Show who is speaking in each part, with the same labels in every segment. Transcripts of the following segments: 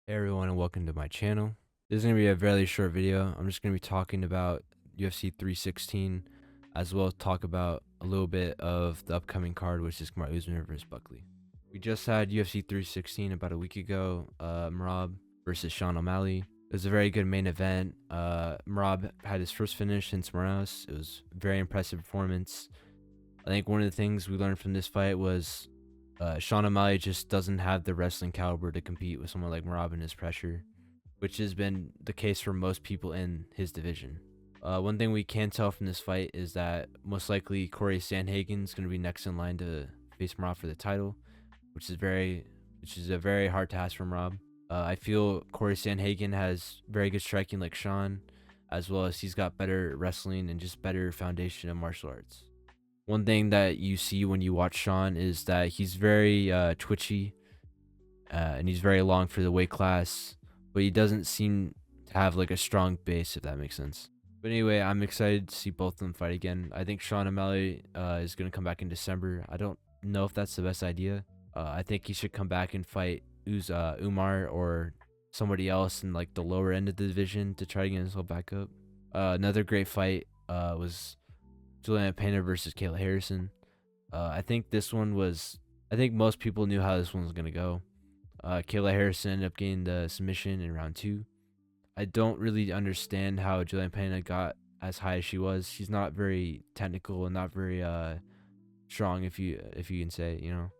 Speaker 1: Hey everyone and welcome to my channel. This is going to be a very short video. I'm just going to be talking about UFC 316 as well as talk about a little bit of the upcoming card, which is Usman versus Buckley. We just had UFC 316 about a week ago, Merab versus Sean O'Malley. It was a very good main event. Merab had his first finish since Morales. It was a very impressive performance. I think one of the things we learned from this fight was Sean O'Malley just doesn't have the wrestling caliber to compete with someone like Merab and his pressure, which has been the case for most people in his division. One thing we can tell from this fight is that most likely Corey Sandhagen is going to be next in line to face Merab for the title, which is a very hard task for Merab. I feel Corey Sandhagen has very good striking like Sean, as well as he's got better wrestling and just better foundation of martial arts. One thing that you see when you watch Sean is that he's very twitchy, and he's very long for the weight class, but he doesn't seem to have like a strong base, if that makes sense. But anyway, I'm excited to see both of them fight again. I think Sean O'Malley is going to come back in December. I don't know if that's the best idea. I think he should come back and fight Umar or somebody else in like the lower end of the division to try to get himself back up. Another great fight was Juliana Pena versus Kayla Harrison. I think this one was. I think most people knew how this one was gonna go. Kayla Harrison ended up getting the submission in round 2. I don't really understand how Juliana Pena got as high as she was. She's not very technical and not very strong, if you can say, you know.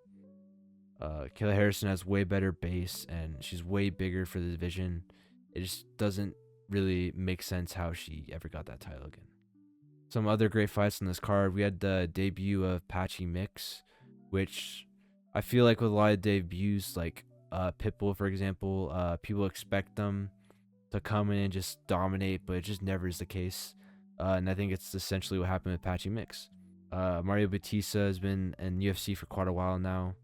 Speaker 1: Kayla Harrison has way better base and she's way bigger for the division. It just doesn't really make sense how she ever got that title again. Some other great fights on this card. We had the debut of Patchy Mix, which I feel like with a lot of debuts, like Pitbull, for example, people expect them to come in and just dominate, but it just never is the case. And I think it's essentially what happened with Patchy Mix. Mario Batista has been in UFC for quite a while now.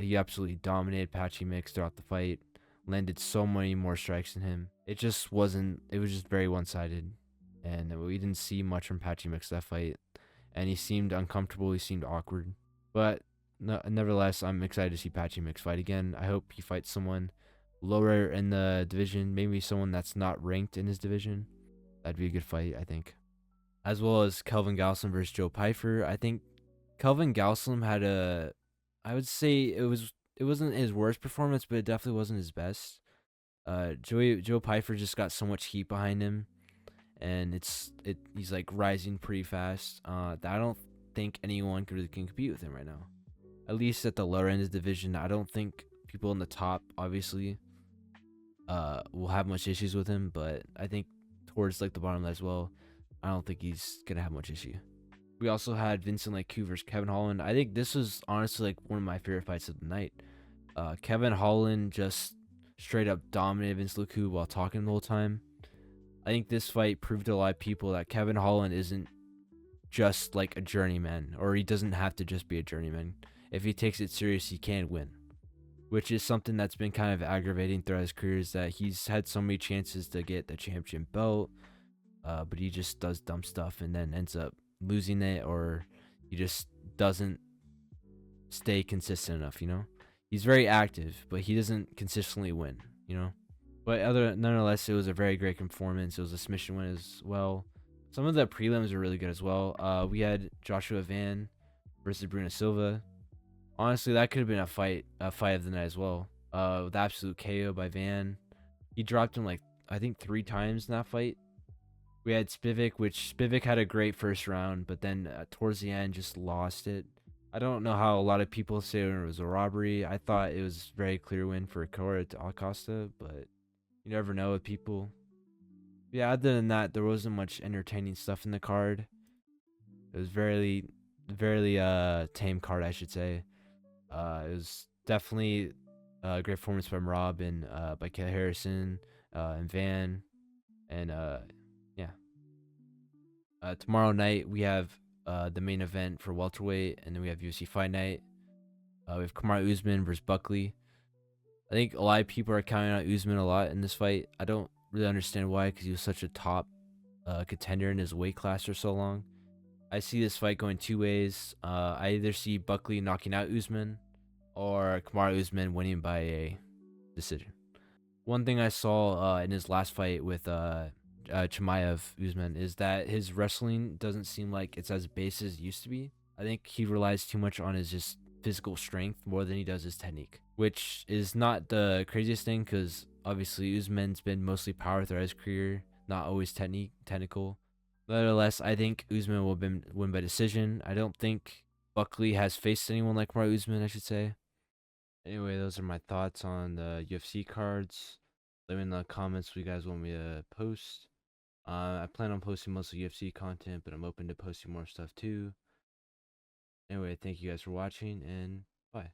Speaker 1: He absolutely dominated Patchy Mix throughout the fight, landed so many more strikes than him. It was just very one-sided. And we didn't see much from Patchy Mix that fight, and he seemed uncomfortable. He seemed awkward, but nevertheless, I'm excited to see Patchy Mix fight again. I hope he fights someone lower in the division, maybe someone that's not ranked in his division. That'd be a good fight, I think. As well as Kelvin Gastelum versus Joe Pyfer. I think Kelvin Gastelum had I would say it wasn't his worst performance, but it definitely wasn't his best. Joe Pyfer just got so much heat behind him, and he's like rising pretty fast. I don't think anyone can compete with him right now. At least at the lower end of the division, I don't think people in the top obviously will have much issues with him, but I think towards like the bottom as well, I don't think he's gonna have much issue. We also had Vincent Leku versus Kevin Holland. I think this was honestly like one of my favorite fights of the night. Kevin Holland just straight up dominated Vince Leku while talking the whole time. I think this fight proved to a lot of people that Kevin Holland isn't just like a journeyman, or he doesn't have to just be a journeyman. If he takes it serious, he can win, which is something that's been kind of aggravating throughout his career, is that he's had so many chances to get the championship belt, but he just does dumb stuff and then ends up losing it, or he just doesn't stay consistent enough, you know? He's very active, but he doesn't consistently win, you know? But nonetheless, it was a very great performance. It was a submission win as well. Some of the prelims were really good as well. We had Joshua Van versus Bruno Silva. Honestly, that could have been a fight of the night as well. With absolute KO by Van. He dropped him like I think 3 times in that fight. We had Spivak had a great first round, but then towards the end just lost it. I don't know how a lot of people say it was a robbery. I thought it was a very clear win for Cora Acosta, but you never know with people. Yeah, other than that, there wasn't much entertaining stuff in the card. It was very tame card, I should say. It was definitely a great performance by Merab and by Kayla Harrison and Van. And yeah. Tomorrow night we have the main event for welterweight, and then we have UFC Fight Night. We have Usman versus Buckley. I think a lot of people are counting out Usman a lot in this fight. I don't really understand why, because he was such a top contender in his weight class for so long. I see this fight going 2 ways. I either see Buckley knocking out Usman, or Usman winning by a decision. One thing I saw in his last fight with Chimaev Usman is that his wrestling doesn't seem like it's as base as it used to be. I think he relies too much on his just physical strength more than he does his technique, which is not the craziest thing because obviously Usman's been mostly power throughout his career, not always technical. Nevertheless, I think Usman will win by decision. I don't think Buckley has faced anyone like Mario Usman, I should say. Anyway, those are my thoughts on the UFC cards. Let me know in the comments what you guys want me to post. I plan on posting mostly UFC content, but I'm open to posting more stuff too. Anyway, thank you guys for watching, and bye.